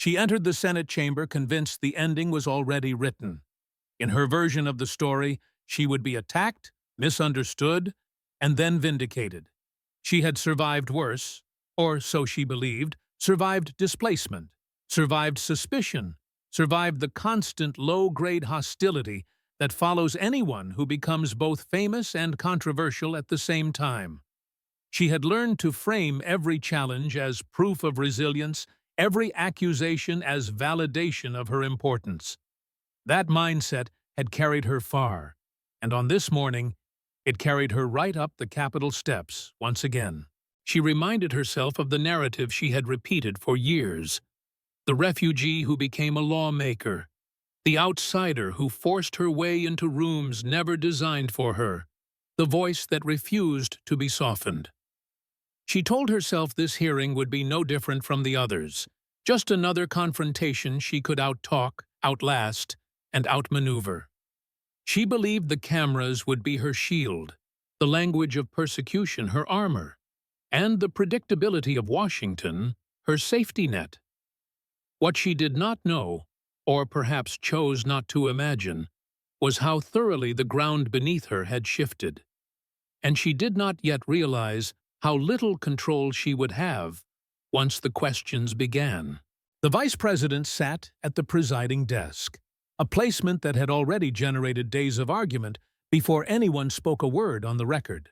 She entered the Senate chamber convinced the ending was already written. In her version of the story, she would be attacked, misunderstood, and then vindicated. She had survived worse, or so she believed, survived displacement, survived suspicion, survived the constant low-grade hostility that follows anyone who becomes both famous and controversial at the same time. She had learned to frame every challenge as proof of resilience, every accusation as validation of her importance. That mindset had carried her far, and on this morning, it carried her right up the Capitol steps once again. She reminded herself of the narrative she had repeated for years. The refugee who became a lawmaker, the outsider who forced her way into rooms never designed for her, the voice that refused to be softened. She told herself this hearing would be no different from the others, just another confrontation she could outtalk, outlast, and outmaneuver. She believed the cameras would be her shield, the language of persecution her armor, and the predictability of Washington her safety net. What she did not know, or perhaps chose not to imagine, was how thoroughly the ground beneath her had shifted. And she did not yet realize how little control she would have once the questions began. The vice president sat at the presiding desk, a placement that had already generated days of argument before anyone spoke a word on the record.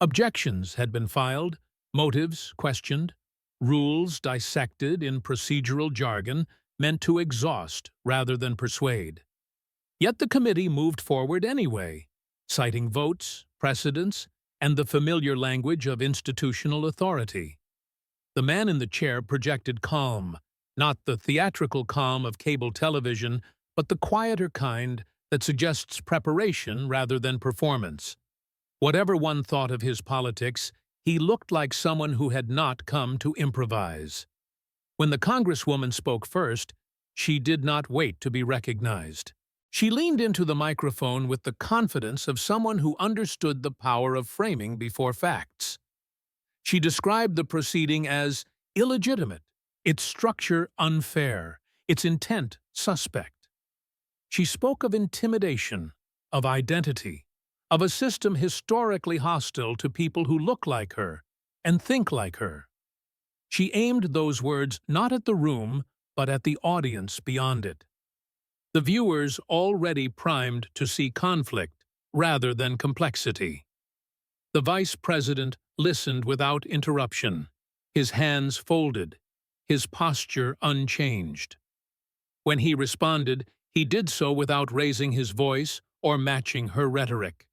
Objections had been filed, motives questioned, rules dissected in procedural jargon meant to exhaust rather than persuade. Yet the committee moved forward anyway, citing votes, precedents, and the familiar language of institutional authority. The man in the chair projected calm, not the theatrical calm of cable television, but the quieter kind that suggests preparation rather than performance. Whatever one thought of his politics, he looked like someone who had not come to improvise. When the Congresswoman spoke first, she did not wait to be recognized. She leaned into the microphone with the confidence of someone who understood the power of framing before facts. She described the proceeding as illegitimate, its structure unfair, its intent suspect. She spoke of intimidation, of identity, of a system historically hostile to people who look like her and think like her. She aimed those words not at the room, but at the audience beyond it. The viewers already primed to see conflict rather than complexity. The vice president listened without interruption, his hands folded, his posture unchanged. When he responded, he did so without raising his voice or matching her rhetoric.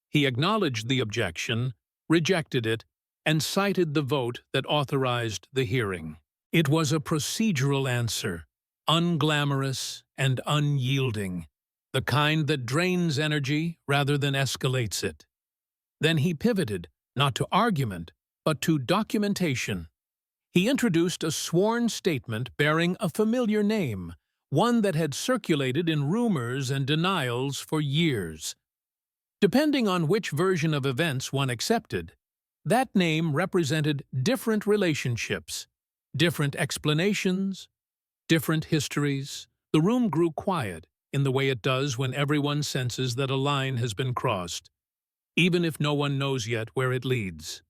He acknowledged the objection, rejected it, and cited the vote that authorized the hearing. It was a procedural answer, unglamorous and unyielding, the kind that drains energy rather than escalates it. Then he pivoted, not to argument, but to documentation. He introduced a sworn statement bearing a familiar name, one that had circulated in rumors and denials for years. Depending on which version of events one accepted, that name represented different relationships, different explanations, different histories. The room grew quiet in the way it does when everyone senses that a line has been crossed, even if no one knows yet where it leads.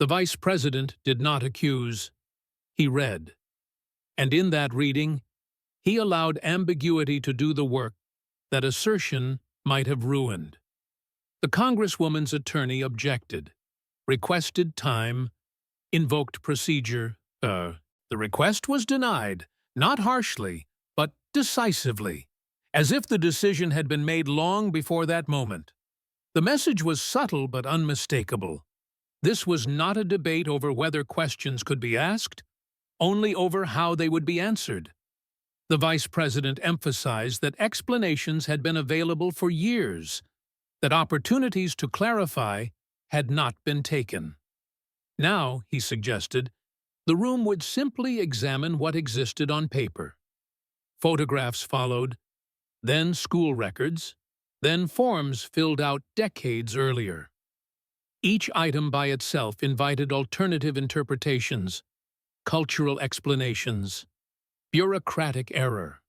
The vice president did not accuse, he read. And in that reading, he allowed ambiguity to do the work that assertion might have ruined. The Congresswoman's attorney objected, requested time, invoked procedure. The request was denied, not harshly, but decisively, as if the decision had been made long before that moment. The message was subtle but unmistakable. This was not a debate over whether questions could be asked, only over how they would be answered. The vice president emphasized that explanations had been available for years, that opportunities to clarify had not been taken. Now, he suggested, the room would simply examine what existed on paper. Photographs followed, then school records, then forms filled out decades earlier. Each item by itself invited alternative interpretations, cultural explanations, bureaucratic error.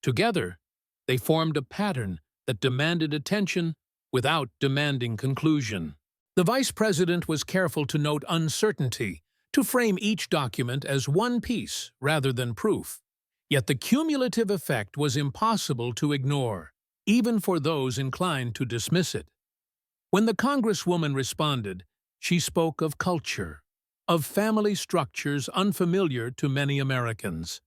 Together, they formed a pattern that demanded attention without demanding conclusion. The vice president was careful to note uncertainty, to frame each document as one piece rather than proof. Yet the cumulative effect was impossible to ignore, even for those inclined to dismiss it. When the Congresswoman responded, she spoke of culture, of family structures unfamiliar to many Americans.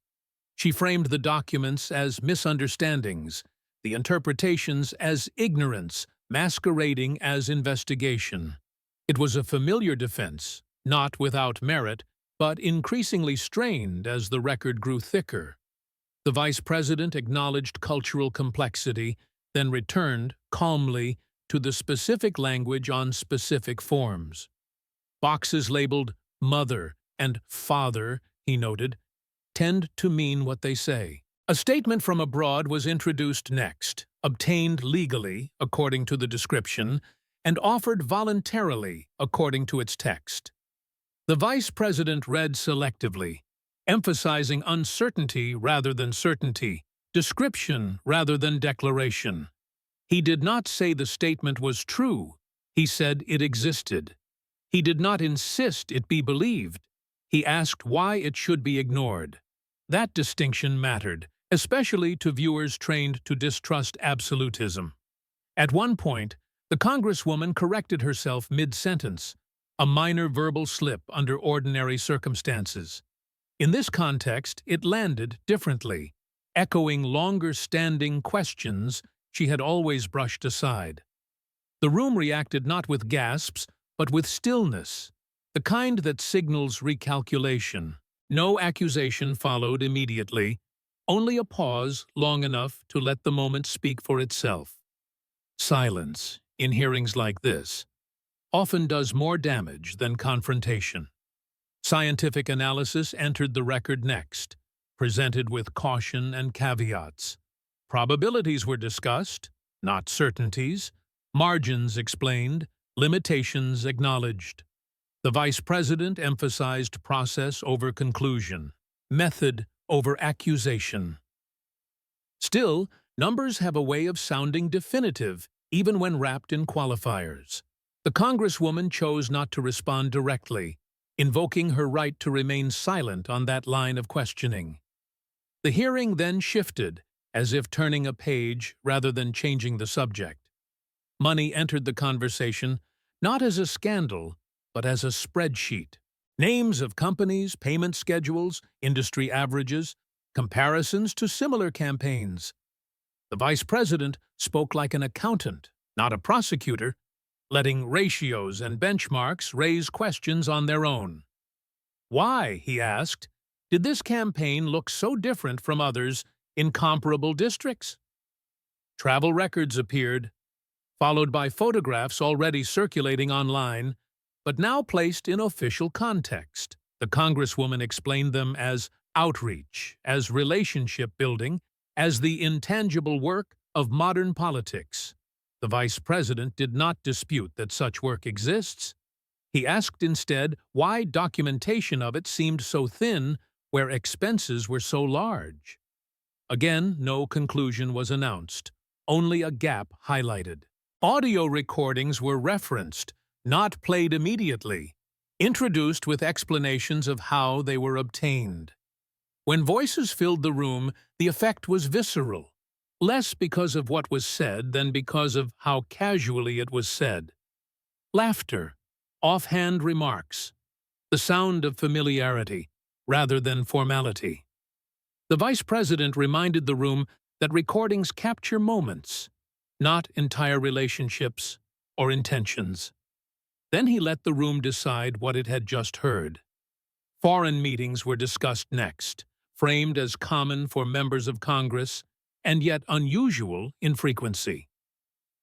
She framed the documents as misunderstandings, the interpretations as ignorance, masquerading as investigation. It was a familiar defense, not without merit, but increasingly strained as the record grew thicker. The vice president acknowledged cultural complexity, then returned, calmly, to the specific language on specific forms. Boxes labeled mother and father, he noted, tend to mean what they say. A statement from abroad was introduced next, obtained legally, according to the description, and offered voluntarily, according to its text. The vice president read selectively, emphasizing uncertainty rather than certainty, description rather than declaration. He did not say the statement was true, he said it existed. He did not insist it be believed, he asked why it should be ignored. That distinction mattered, especially to viewers trained to distrust absolutism. At one point, the Congresswoman corrected herself mid-sentence, a minor verbal slip under ordinary circumstances. In this context, it landed differently, echoing longer-standing questions she had always brushed aside. The room reacted not with gasps, but with stillness, the kind that signals recalculation. No accusation followed immediately, only a pause long enough to let the moment speak for itself. Silence, in hearings like this, often does more damage than confrontation. Scientific analysis entered the record next, presented with caution and caveats. Probabilities were discussed, not certainties, margins explained, limitations acknowledged. The vice president emphasized process over conclusion, method over accusation. Still, numbers have a way of sounding definitive, even when wrapped in qualifiers. The Congresswoman chose not to respond directly, invoking her right to remain silent on that line of questioning. The hearing then shifted, as if turning a page rather than changing the subject. Money entered the conversation, not as a scandal, but as a spreadsheet. Names of companies, payment schedules, industry averages, comparisons to similar campaigns. The vice president spoke like an accountant, not a prosecutor, letting ratios and benchmarks raise questions on their own. Why, he asked, did this campaign look so different from others in comparable districts? Travel records appeared, followed by photographs already circulating online, but now placed in official context. The Congresswoman explained them as outreach, as relationship building, as the intangible work of modern politics. The vice president did not dispute that such work exists. He asked instead why documentation of it seemed so thin where expenses were so large. Again, no conclusion was announced, only a gap highlighted. Audio recordings were referenced, not played immediately, introduced with explanations of how they were obtained. When voices filled the room, the effect was visceral, less because of what was said than because of how casually it was said. Laughter, offhand remarks, the sound of familiarity rather than formality. The vice president reminded the room that recordings capture moments, not entire relationships or intentions. Then he let the room decide what it had just heard. Foreign meetings were discussed next, framed as common for members of Congress and yet unusual in frequency.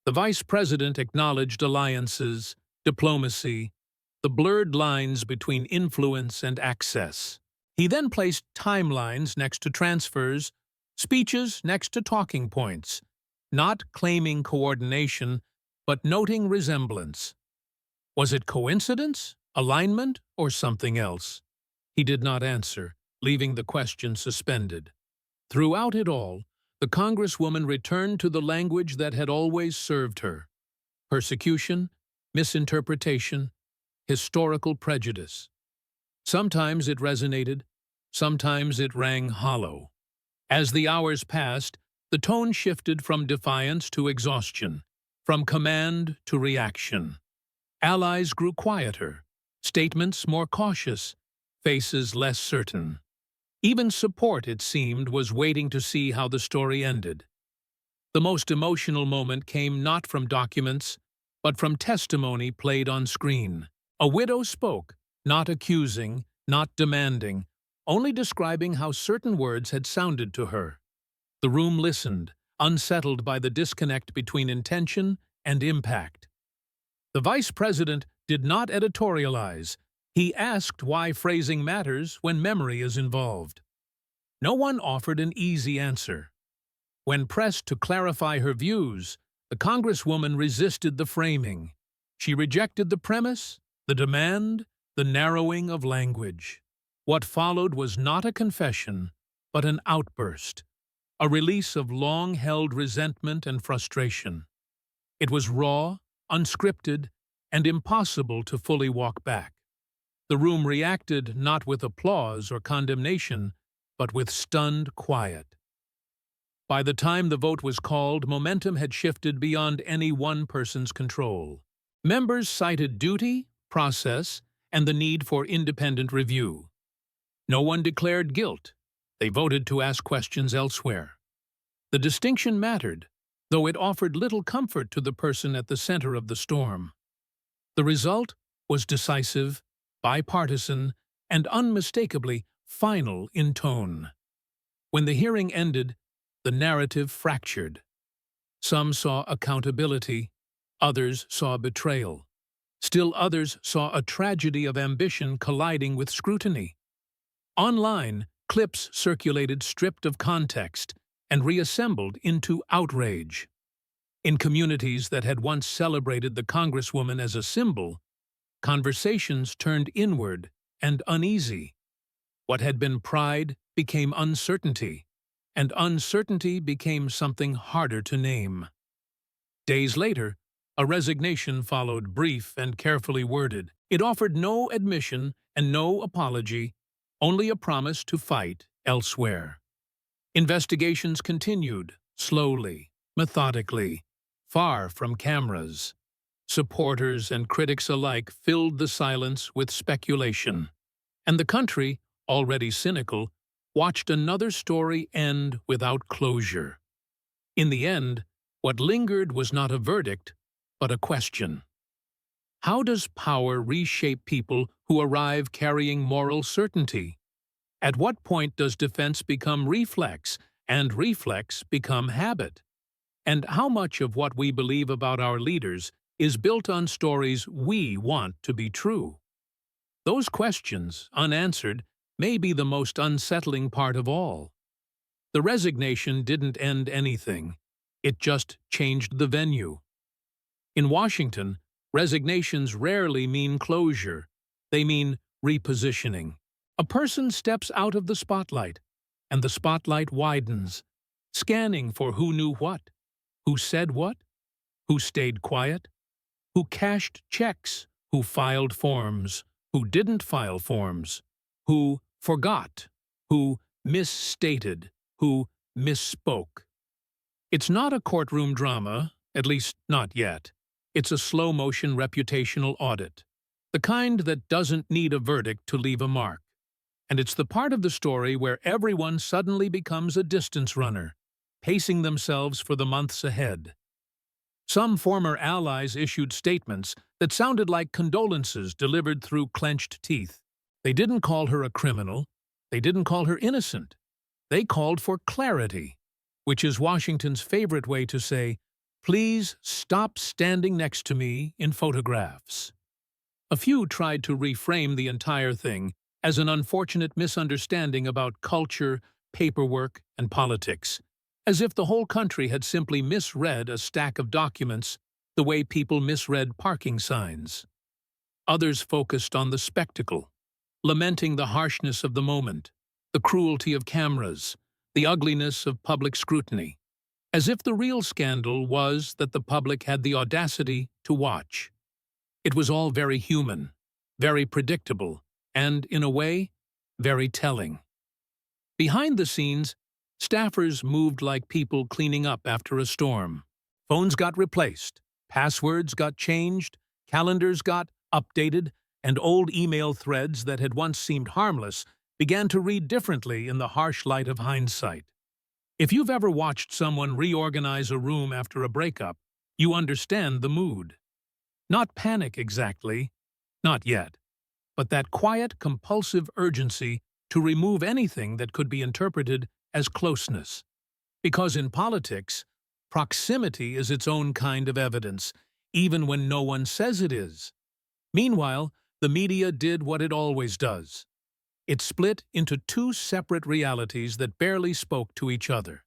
The vice president acknowledged alliances, diplomacy, the blurred lines between influence and access. He then placed timelines next to transfers, speeches next to talking points, not claiming coordination, but noting resemblance. Was it coincidence, alignment, or something else? He did not answer, leaving the question suspended. Throughout it all, the Congresswoman returned to the language that had always served her: persecution, misinterpretation, historical prejudice. Sometimes it resonated, sometimes it rang hollow. As the hours passed, the tone shifted from defiance to exhaustion, from command to reaction. Allies grew quieter, statements more cautious, faces less certain. Even support, it seemed, was waiting to see how the story ended. The most emotional moment came not from documents, but from testimony played on screen. A widow spoke, not accusing, not demanding, only describing how certain words had sounded to her. The room listened, unsettled by the disconnect between intention and impact. The vice president did not editorialize. He asked why phrasing matters when memory is involved. No one offered an easy answer. When pressed to clarify her views, the Congresswoman resisted the framing. She rejected the premise, the demand, the narrowing of language. What followed was not a confession, but an outburst, a release of long-held resentment and frustration. It was raw, unscripted, and impossible to fully walk back. The room reacted not with applause or condemnation, but with stunned quiet. By the time the vote was called, momentum had shifted beyond any one person's control. Members cited duty, process, and the need for independent review. No one declared guilt. They voted to ask questions elsewhere. The distinction mattered, though it offered little comfort to the person at the center of the storm. The result was decisive, bipartisan, and unmistakably final in tone. When the hearing ended, the narrative fractured. Some saw accountability, others saw betrayal. Still others saw a tragedy of ambition colliding with scrutiny. Online, clips circulated stripped of context and reassembled into outrage. In communities that had once celebrated the Congresswoman as a symbol, conversations turned inward and uneasy. What had been pride became uncertainty, and uncertainty became something harder to name. Days later, a resignation followed, brief and carefully worded. It offered no admission and no apology, only a promise to fight elsewhere. Investigations continued, slowly, methodically, far from cameras. Supporters and critics alike filled the silence with speculation. And the country, already cynical, watched another story end without closure. In the end, what lingered was not a verdict, but a question. How does power reshape people who arrive carrying moral certainty? At what point does defense become reflex, and reflex become habit? And how much of what we believe about our leaders is built on stories we want to be true? Those questions, unanswered, may be the most unsettling part of all. The resignation didn't end anything. It just changed the venue. In Washington, resignations rarely mean closure. They mean repositioning. A person steps out of the spotlight, and the spotlight widens, scanning for who knew what, who said what, who stayed quiet, who cashed checks, who filed forms, who didn't file forms, who forgot, who misstated, who misspoke. It's not a courtroom drama, at least not yet. It's a slow-motion reputational audit, the kind that doesn't need a verdict to leave a mark. And it's the part of the story where everyone suddenly becomes a distance runner, pacing themselves for the months ahead. Some former allies issued statements that sounded like condolences delivered through clenched teeth. They didn't call her a criminal. They didn't call her innocent. They called for clarity, which is Washington's favorite way to say, "Please stop standing next to me in photographs." A few tried to reframe the entire thing as an unfortunate misunderstanding about culture, paperwork, and politics, as if the whole country had simply misread a stack of documents the way people misread parking signs. Others focused on the spectacle, lamenting the harshness of the moment, the the cruelty of cameras, the ugliness of public scrutiny, as if the real scandal was that the public had the audacity to watch. It was all very human, very predictable, and, in a way, very telling. Behind the scenes, staffers moved like people cleaning up after a storm. Phones got replaced, passwords got changed, calendars got updated, and old email threads that had once seemed harmless began to read differently in the harsh light of hindsight. If you've ever watched someone reorganize a room after a breakup, you understand the mood. Not panic exactly, not yet, but that quiet, compulsive urgency to remove anything that could be interpreted as closeness. Because in politics, proximity is its own kind of evidence, even when no one says it is. Meanwhile, the media did what it always does. It split into two separate realities that barely spoke to each other.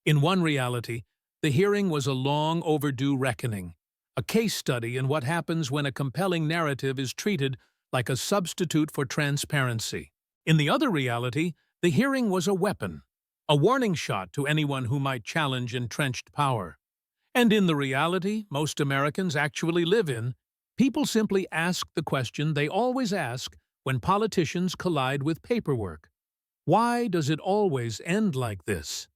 In one reality, the hearing was a long overdue reckoning, a case study in what happens when a compelling narrative is treated like a substitute for transparency. In the other reality, the hearing was a weapon, a warning shot to anyone who might challenge entrenched power. And in the reality most Americans actually live in, people simply ask the question they always ask when politicians collide with paperwork. Why does it always end like this?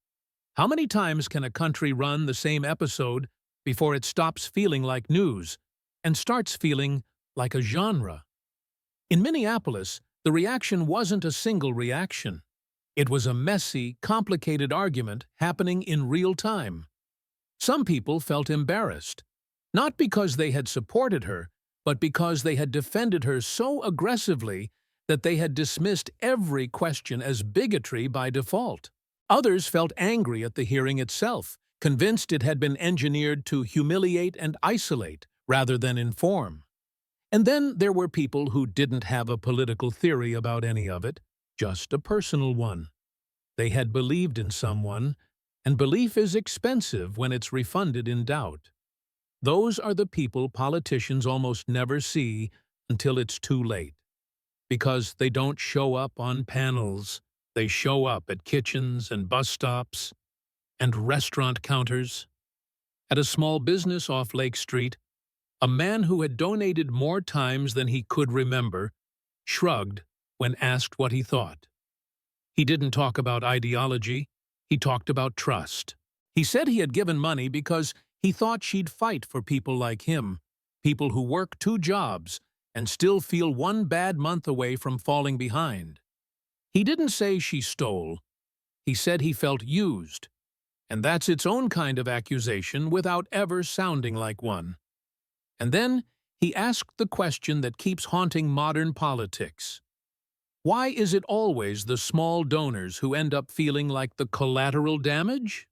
How many times can a country run the same episode before it stops feeling like news and starts feeling like a genre? In Minneapolis, the reaction wasn't a single reaction. It was a messy, complicated argument happening in real time. Some people felt embarrassed, not because they had supported her, but because they had defended her so aggressively that they had dismissed every question as bigotry by default. Others felt angry at the hearing itself, convinced it had been engineered to humiliate and isolate rather than inform. And then there were people who didn't have a political theory about any of it, just a personal one. They had believed in someone, and belief is expensive when it's refunded in doubt. Those are the people politicians almost never see until it's too late. Because they don't show up on panels, they show up at kitchens and bus stops and restaurant counters. At a small business off Lake Street, a man who had donated more times than he could remember shrugged when asked what he thought. He didn't talk about ideology, he talked about trust. He said he had given money because he thought she'd fight for people like him, people who work 2 jobs and still feel 1 bad month away from falling behind. He didn't say she stole. He said he felt used, and that's its own kind of accusation without ever sounding like one. And then he asked the question that keeps haunting modern politics. Why is it always the small donors who end up feeling like the collateral damage?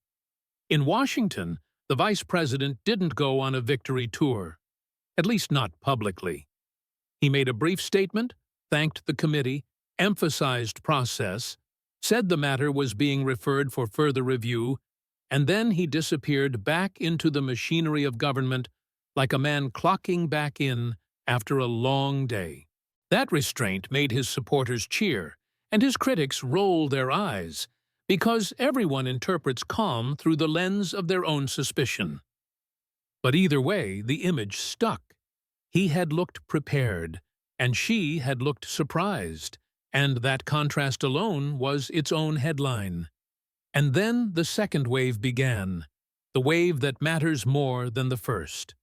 In Washington, the vice president didn't go on a victory tour, at least not publicly. He made a brief statement, thanked the committee, emphasized process, said the matter was being referred for further review, and then he disappeared back into the machinery of government like a man clocking back in after a long day. That restraint made his supporters cheer, and his critics roll their eyes, because everyone interprets calm through the lens of their own suspicion. But either way, the image stuck. He had looked prepared, and she had looked surprised, and that contrast alone was its own headline. And then the second wave began, the wave that matters more than the first.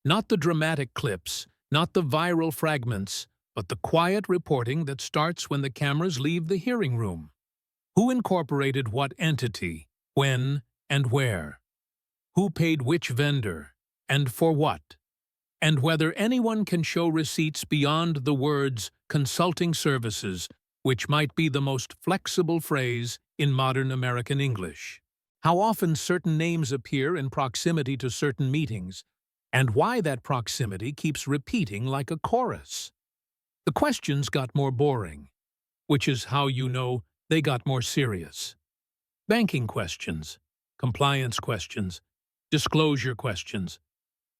Not the dramatic clips, not the viral fragments, but the quiet reporting that starts when the cameras leave the hearing room. Who incorporated what entity, when, and where? Who paid which vendor, and for what? And whether anyone can show receipts beyond the words consulting services, which might be the most flexible phrase in modern American English. How often certain names appear in proximity to certain meetings, and why that proximity keeps repeating like a chorus. The questions got more boring, which is how you know they got more serious. Banking questions, compliance questions, disclosure questions.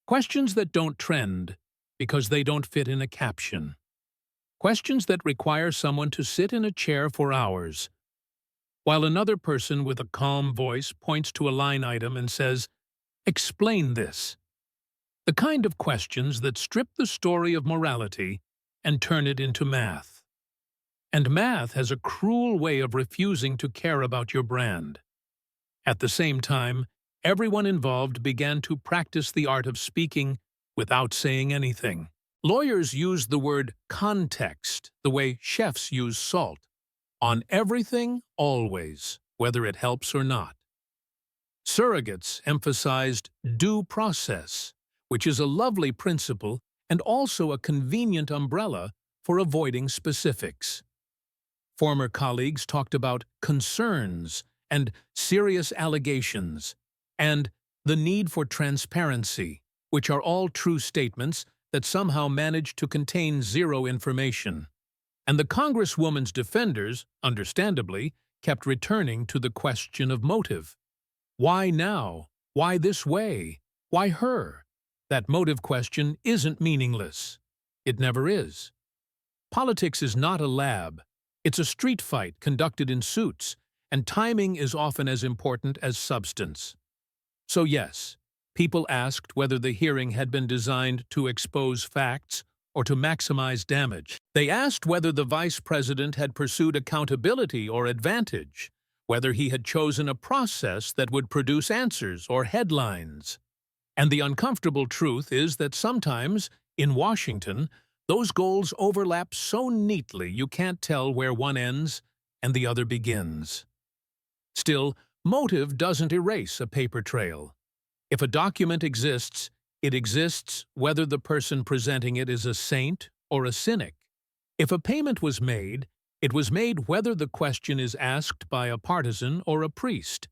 Questions that don't trend because they don't fit in a caption. Questions that require someone to sit in a chair for hours, while another person with a calm voice points to a line item and says, "Explain this." The kind of questions that strip the story of morality and turn it into math. And math has a cruel way of refusing to care about your brand. At the same time, everyone involved began to practice the art of speaking without saying anything. Lawyers used the word context the way chefs use salt. On everything, always, whether it helps or not. Surrogates emphasized due process, which is a lovely principle and also a convenient umbrella for avoiding specifics. Former colleagues talked about concerns and serious allegations, and the need for transparency, which are all true statements that somehow manage to contain zero information. And the Congresswoman's defenders, understandably, kept returning to the question of motive. Why now? Why this way? Why her? That motive question isn't meaningless. It never is. Politics is not a lab. It's a street fight conducted in suits, and timing is often as important as substance. So yes, people asked whether the hearing had been designed to expose facts or to maximize damage. They asked whether the vice president had pursued accountability or advantage, whether he had chosen a process that would produce answers or headlines. And the uncomfortable truth is that sometimes, in Washington, those goals overlap so neatly you can't tell where one ends and the other begins. Still, motive doesn't erase a paper trail. If a document exists, it exists whether the person presenting it is a saint or a cynic. If a payment was made, it was made whether the question is asked by a partisan or a priest.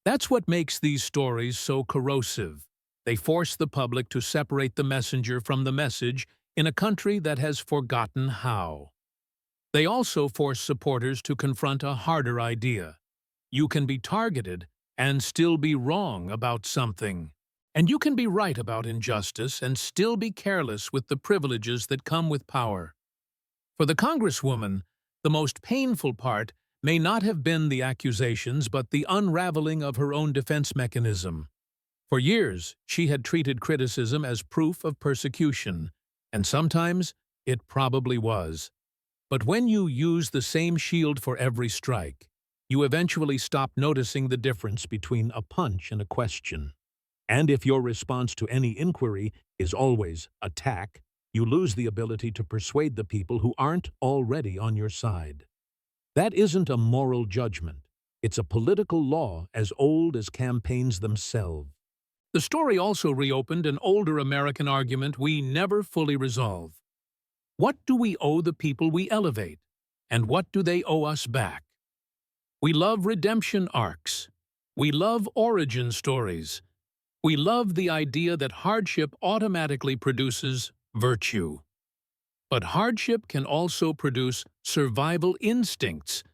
That's what makes these stories so corrosive. They force the public to separate the messenger from the message in a country that has forgotten how. They also force supporters to confront a harder idea. You can be targeted and still be wrong about something. And you can be right about injustice and still be careless with the privileges that come with power. For the Congresswoman, the most painful part may not have been the accusations but the unraveling of her own defense mechanism. For years, she had treated criticism as proof of persecution, and sometimes it probably was. But when you use the same shield for every strike, you eventually stop noticing the difference between a punch and a question. And if your response to any inquiry is always attack, you lose the ability to persuade the people who aren't already on your side. That isn't a moral judgment. It's a political law as old as campaigns themselves. The story also reopened an older American argument we never fully resolve. What do we owe the people we elevate, and what do they owe us back? We love redemption arcs. We love origin stories. We love the idea that hardship automatically produces virtue. But hardship can also produce survival instincts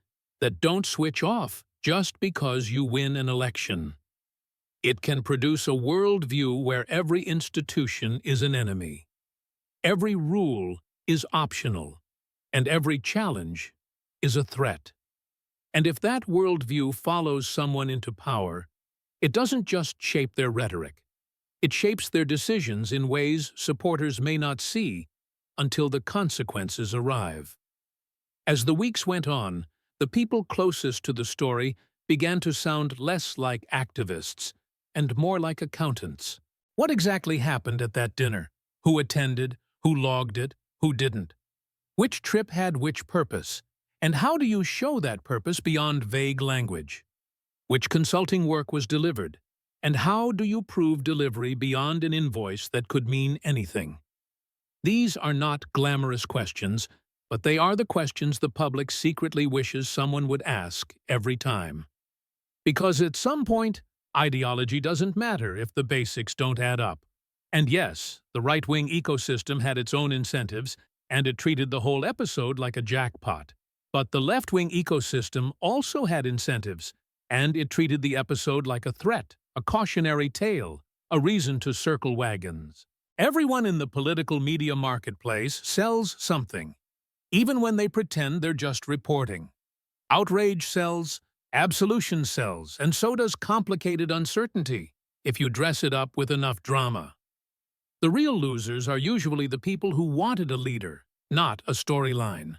that don't switch off just because you win an election. It can produce a worldview where every institution is an enemy. Every rule is optional, and every challenge is a threat. And if that worldview follows someone into power, it doesn't just shape their rhetoric. It shapes their decisions in ways supporters may not see until the consequences arrive. As the weeks went on, the people closest to the story began to sound less like activists and more like accountants. What exactly happened at that dinner? Who attended? Who logged it? Who didn't? Which trip had which purpose? And how do you show that purpose beyond vague language? Which consulting work was delivered? And how do you prove delivery beyond an invoice that could mean anything? These are not glamorous questions, but they are the questions the public secretly wishes someone would ask every time. Because at some point, ideology doesn't matter if the basics don't add up. And yes, the right-wing ecosystem had its own incentives, and it treated the whole episode like a jackpot. But the left-wing ecosystem also had incentives, and it treated the episode like a threat, a cautionary tale, a reason to circle wagons. Everyone in the political media marketplace sells something, even when they pretend they're just reporting. Outrage sells, Absolution sells, and so does complicated uncertainty, if you dress it up with enough drama. The real losers are usually the people who wanted a leader, not a storyline.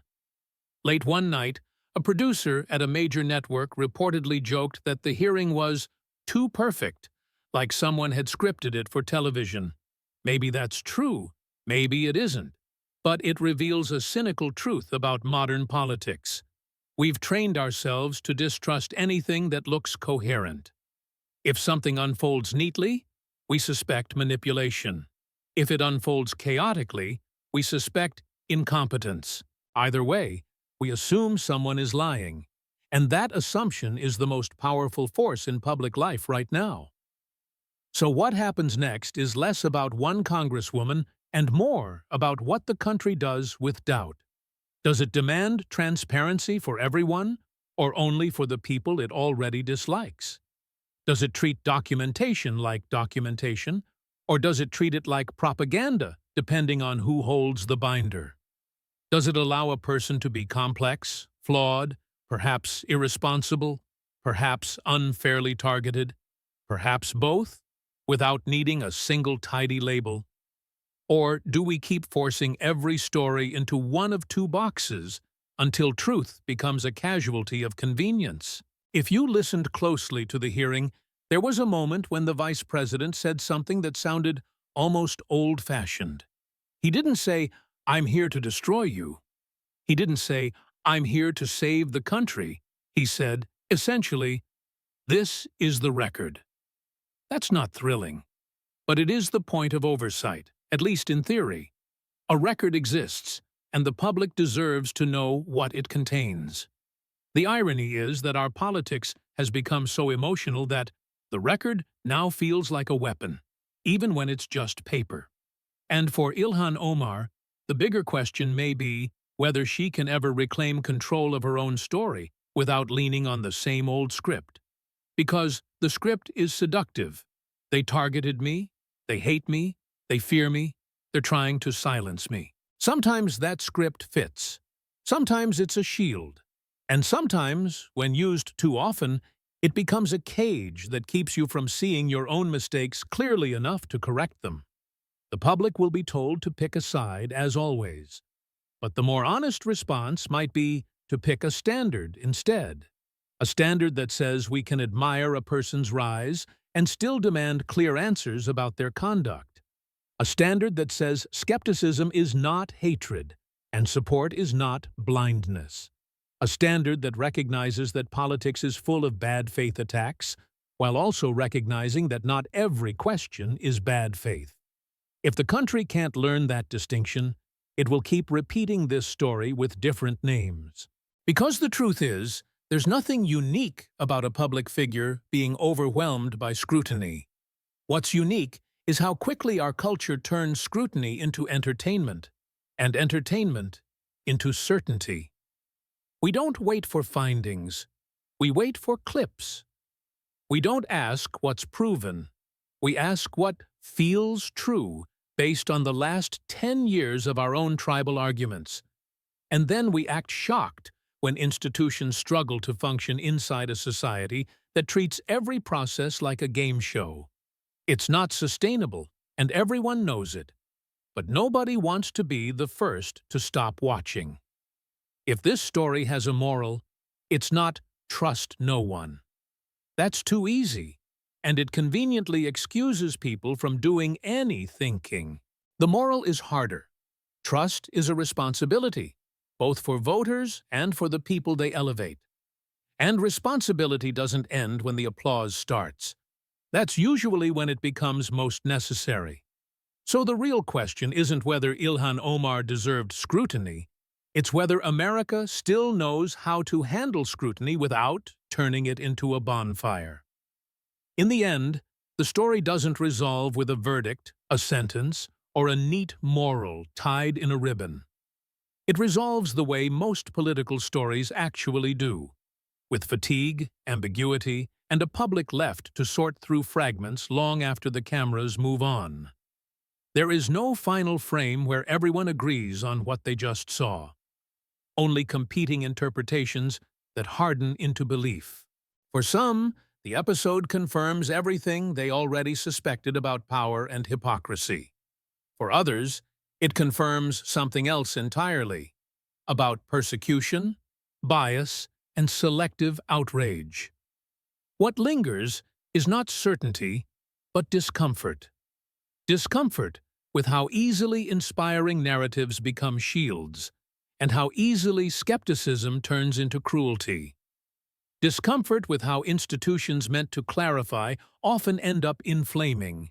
Late one night, a producer at a major network reportedly joked that the hearing was too perfect, like someone had scripted it for television. Maybe that's true, maybe it isn't, but it reveals a cynical truth about modern politics. We've trained ourselves to distrust anything that looks coherent. If something unfolds neatly, we suspect manipulation. If it unfolds chaotically, we suspect incompetence. Either way, we assume someone is lying. And that assumption is the most powerful force in public life right now. So what happens next is less about one congresswoman and more about what the country does with doubt. Does it demand transparency for everyone, or only for the people it already dislikes? Does it treat documentation like documentation, or does it treat it like propaganda, depending on who holds the binder? Does it allow a person to be complex, flawed, perhaps irresponsible, perhaps unfairly targeted, perhaps both, without needing a single tidy label? Or do we keep forcing every story into one of two boxes until truth becomes a casualty of convenience? If you listened closely to the hearing, there was a moment when the vice president said something that sounded almost old-fashioned. He didn't say, "I'm here to destroy you." He didn't say, "I'm here to save the country." He said, essentially, "This is the record." That's not thrilling, but it is the point of oversight, at least in theory. A record exists, and the public deserves to know what it contains. The irony is that our politics has become so emotional that the record now feels like a weapon, even when it's just paper. And for Ilhan Omar, the bigger question may be whether she can ever reclaim control of her own story without leaning on the same old script. Because the script is seductive. They targeted me, they hate me, they fear me, they're trying to silence me. Sometimes that script fits. Sometimes it's a shield. And sometimes, when used too often, it becomes a cage that keeps you from seeing your own mistakes clearly enough to correct them. The public will be told to pick a side, as always. But the more honest response might be to pick a standard instead. A standard that says we can admire a person's rise and still demand clear answers about their conduct. A standard that says skepticism is not hatred and support is not blindness. A standard that recognizes that politics is full of bad faith attacks, while also recognizing that not every question is bad faith. If the country can't learn that distinction, it will keep repeating this story with different names. Because the truth is, there's nothing unique about a public figure being overwhelmed by scrutiny. What's unique is how quickly our culture turns scrutiny into entertainment, and entertainment into certainty. We don't wait for findings. We wait for clips. We don't ask what's proven. We ask what feels true based on the last 10 years of our own tribal arguments. And then we act shocked when institutions struggle to function inside a society that treats every process like a game show. It's not sustainable, and everyone knows it. But nobody wants to be the first to stop watching. If this story has a moral, it's not trust no one. That's too easy, and it conveniently excuses people from doing any thinking. The moral is harder. Trust is a responsibility, both for voters and for the people they elevate. And responsibility doesn't end when the applause starts. That's usually when it becomes most necessary. So the real question isn't whether Ilhan Omar deserved scrutiny. It's whether America still knows how to handle scrutiny without turning it into a bonfire. In the end, the story doesn't resolve with a verdict, a sentence, or a neat moral tied in a ribbon. It resolves the way most political stories actually do, with fatigue, ambiguity, and a public left to sort through fragments long after the cameras move on. There is no final frame where everyone agrees on what they just saw. Only competing interpretations that harden into belief. For some, the episode confirms everything they already suspected about power and hypocrisy. For others, it confirms something else entirely, about persecution, bias, and selective outrage. What lingers is not certainty, but discomfort. Discomfort with how easily inspiring narratives become shields, and how easily skepticism turns into cruelty. Discomfort with how institutions meant to clarify often end up inflaming,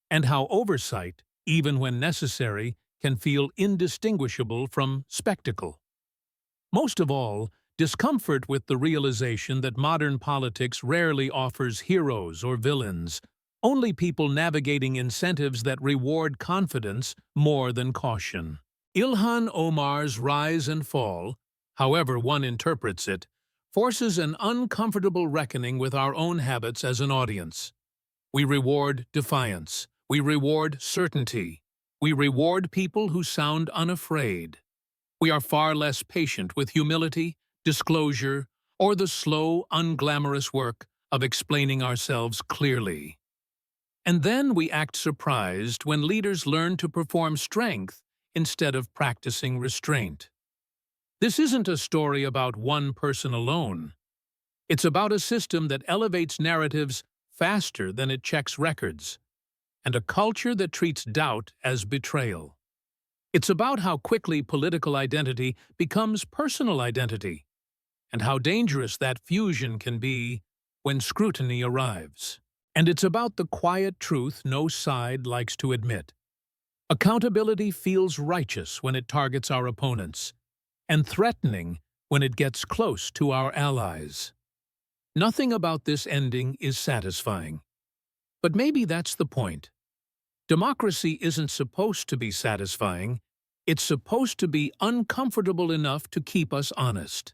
and how oversight, even when necessary, can feel indistinguishable from spectacle. Most of all, discomfort with the realization that modern politics rarely offers heroes or villains, only people navigating incentives that reward confidence more than caution. Ilhan Omar's rise and fall, however one interprets it, forces an uncomfortable reckoning with our own habits as an audience. We reward defiance. We reward certainty. We reward people who sound unafraid. We are far less patient with humility, disclosure, or the slow, unglamorous work of explaining ourselves clearly. And then we act surprised when leaders learn to perform strength instead of practicing restraint. This isn't a story about one person alone. It's about a system that elevates narratives faster than it checks records, and a culture that treats doubt as betrayal. It's about how quickly political identity becomes personal identity, and how dangerous that fusion can be when scrutiny arrives. And it's about the quiet truth no side likes to admit. Accountability feels righteous when it targets our opponents, and threatening when it gets close to our allies. Nothing about this ending is satisfying. But maybe that's the point. Democracy isn't supposed to be satisfying. It's supposed to be uncomfortable enough to keep us honest.